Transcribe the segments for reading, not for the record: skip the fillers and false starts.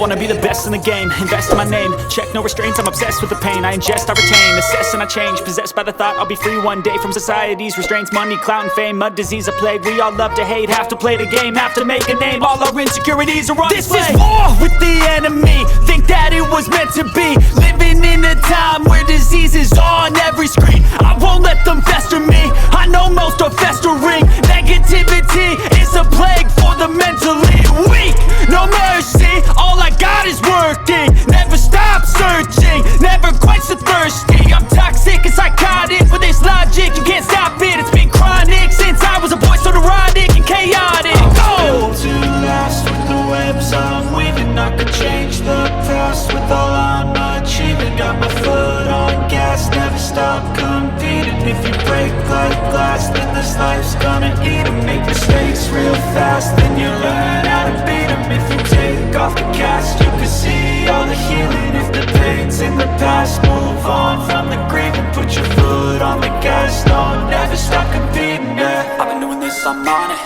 wanna be the best in the game, invest in my name, check no restraints, I'm obsessed with the pain. I ingest, I retain, assess and I change, possessed by the thought I'll be free one day from society's restraints. Money, clout and fame, mud, disease, a plague. We all love to hate, have to play the game, have to make a name. All our insecurities are on display. This is war with the enemy, think that it was meant to be. Living in a time where disease is on every screen. I won't let them fester me, I know most are festering. Negativity is a plague for the mentally weak. No mercy, all I got is working. Never stop searching, never quite so thirsty. I'm toxic and psychotic, with this logic you can't stop it. It's been chronic since I was a boy, so neurotic and chaotic. Built to last with the webs I'm weaving. I could change the past with all I'm achieving. Got my foot on gas, never stop competing. If you break like glass, then this life's gonna eat 'em. Make mistakes real fast, then you learn how to beat 'em. If you take off the cast, you can see all the healing. If the pain's in the past, move on from the grieving. Put your foot on the gas, no, never stop competing, yeah. I've been doing this, I'm on it,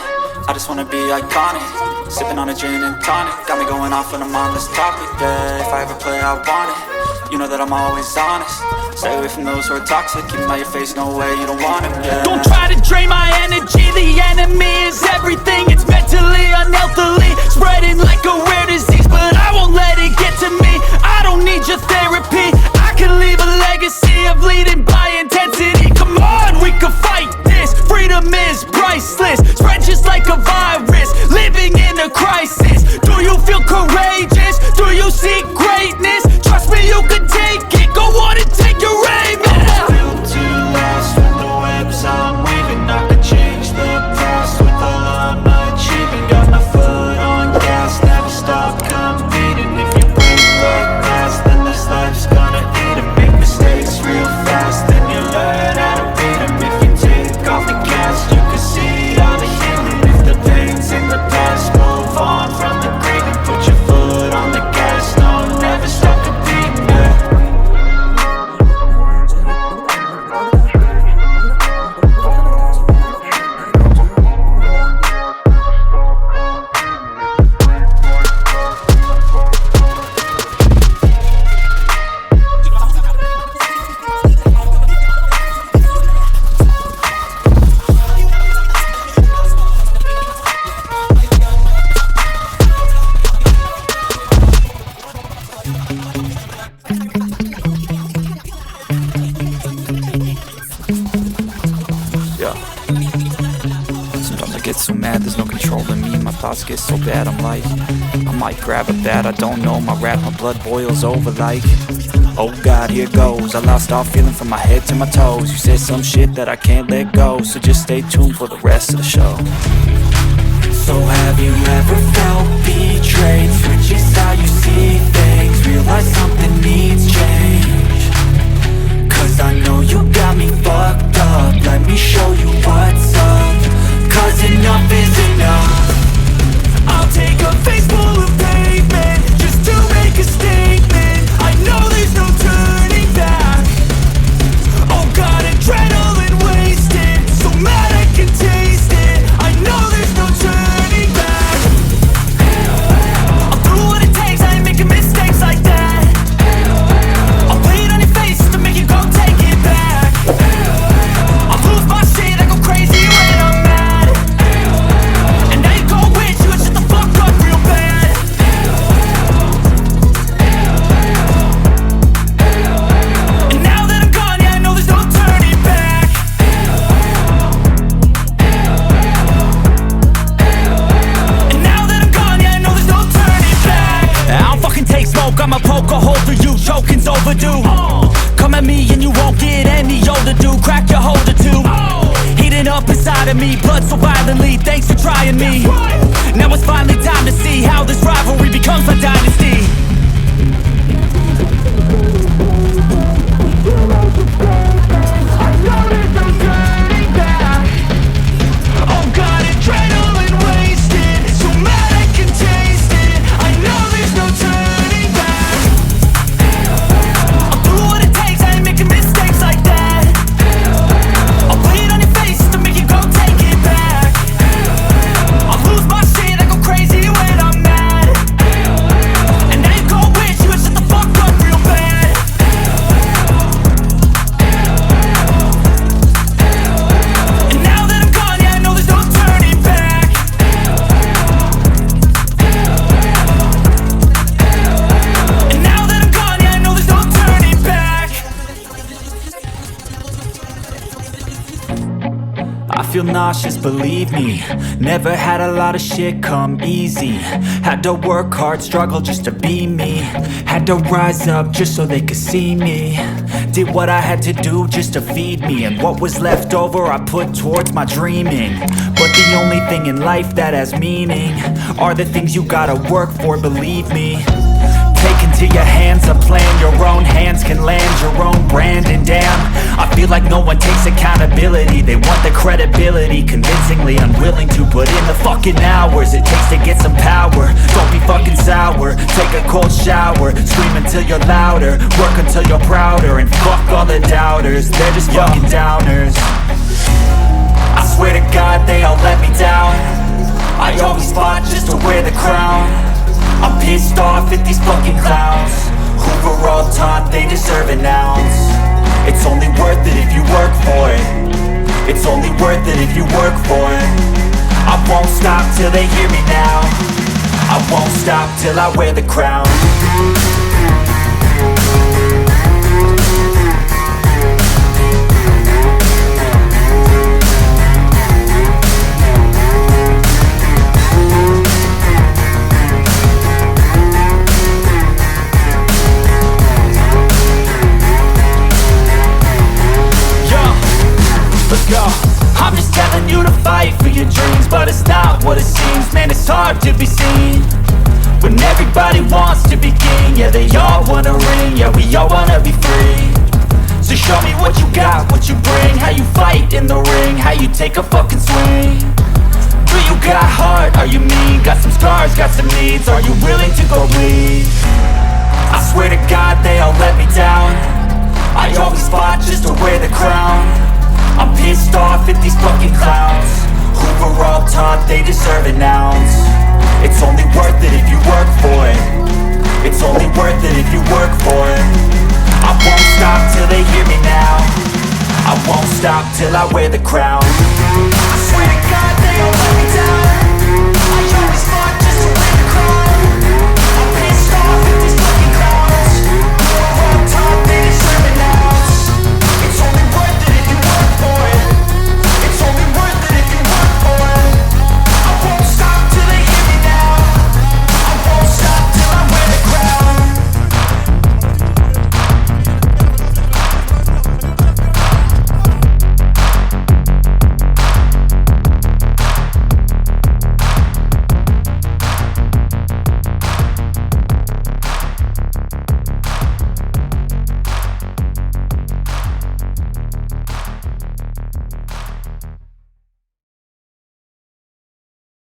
I just wanna be iconic. Sipping on a gin and tonic, got me going off when I'm on this topic, yeah. If I ever play, I want it, you know that I'm always honest. Stay away from those who are toxic, keep them out your face, no way, you don't want it, yeah. Don't try to drain my energy, the enemy is everything. It's mentally, unhealthily, spreading like a rare disease. But I won't let it get to me, I don't need your therapy. I can leave a legacy of leading by intensity. Come on, we can fight this, freedom is priceless. Spread just like a virus, living in a crisis. Do you feel courageous? Do you seek greatness? Trust me, you can take it, go on and take your aim, yeah. Built to last with the webs I'm weaving. I could change the past with all I'm achieving. Got my foot on gas, never stop competing. If you break like glass, then this life's gonna eat 'em. Make mistakes real fast, then you learn how to beat 'em. If you take off the cast, you can see all the healing. If the pain's in the past, move on from the grieving. Put your foot on the gas, no, never stop competing, yeah. Sometimes I get so mad, there's no controlling me. My thoughts get so bad, I'm like, I might grab a bat, I don't know. My rap, my blood boils over like, oh God, here goes. I lost all feeling from my head to my toes. You said some shit that I can't let go, so just stay tuned for the rest of the show. So have you ever felt betrayed? Switches how you see things, realize something needs change. Cause I know you got me fucked up, let me show you what's up. Cause enough is enough. I'll take a face full of pavement, just to make a statement. I know there's no turning back. Oh God, adrenaline wasted, so mad I can taste it. I know there's no turning back. I'll do what it takes, I ain't making mistakes like that. I'll play it on your face to make you go take it back. I'll lose my shit, I go crazy when I'm mad. And now you go wish you would shut the fuck up real bad. And now that I'm gone, yeah, I know there's no turning back. And now that I'm gone, yeah, I know there's no turning back. I don't fucking take smoke, I'ma poke a hole through you, choking's overdue. Come at me and you won't get any older, dude. Crack your holder too. Heating up inside of me, blood so violently. Thanks for trying me. Now it's finally time to see how this rivalry becomes a dynasty. I know there's no turning back. Oh God, adrenaline wasted, so mad I can taste it. I know there's no turning back. I'll do what it takes, I ain't making mistakes like that. I'll play it on your face to make you go take it back. I'll lose my shit, I go crazy when I'm mad. feel nauseous, believe me. Never had a lot of shit come easy. Had to work hard, struggle just to be me. Had to rise up just so they could see me. Did what I had to do just to feed me. And what was left over I put towards my dreaming. But the only thing in life that has meaning are the things you gotta work for, believe me. Take into your hands a plan, your own hands can land your own brand. And damn, I feel like no one takes accountability. They want the credibility, convincingly unwilling to put in the fucking hours it takes to get some power. Don't be fucking sour, take a cold shower. Scream until you're louder, work until you're prouder. And fuck all the doubters, they're just fucking downers. I swear to God they all let me down. I always fought just to wear the crown. I'm pissed off at these fucking clowns who were all taught they deserve an ounce. It's only worth it if you work for it. It's only worth it if you work for it. I won't stop till they hear me now. I won't stop till I wear the crown. I'm just telling you to fight for your dreams, but it's not what it seems. Man, it's hard to be seen when everybody wants to be king. Yeah, they all wanna ring, yeah, we all wanna be free. So show me what you got, what you bring, how you fight in the ring, how you take a fucking swing. Do you got heart, are you mean? Got some scars, got some needs, are you willing to go bleed? I swear to God they all let me down. I always fought just to wear the crown. I'm pissed off at these fucking clowns who were all taught they deserve an ounce. It's only worth it if you work for it. It's only worth it if you work for it. I won't stop till they hear me now. I won't stop till I wear the crown. I swear to God they all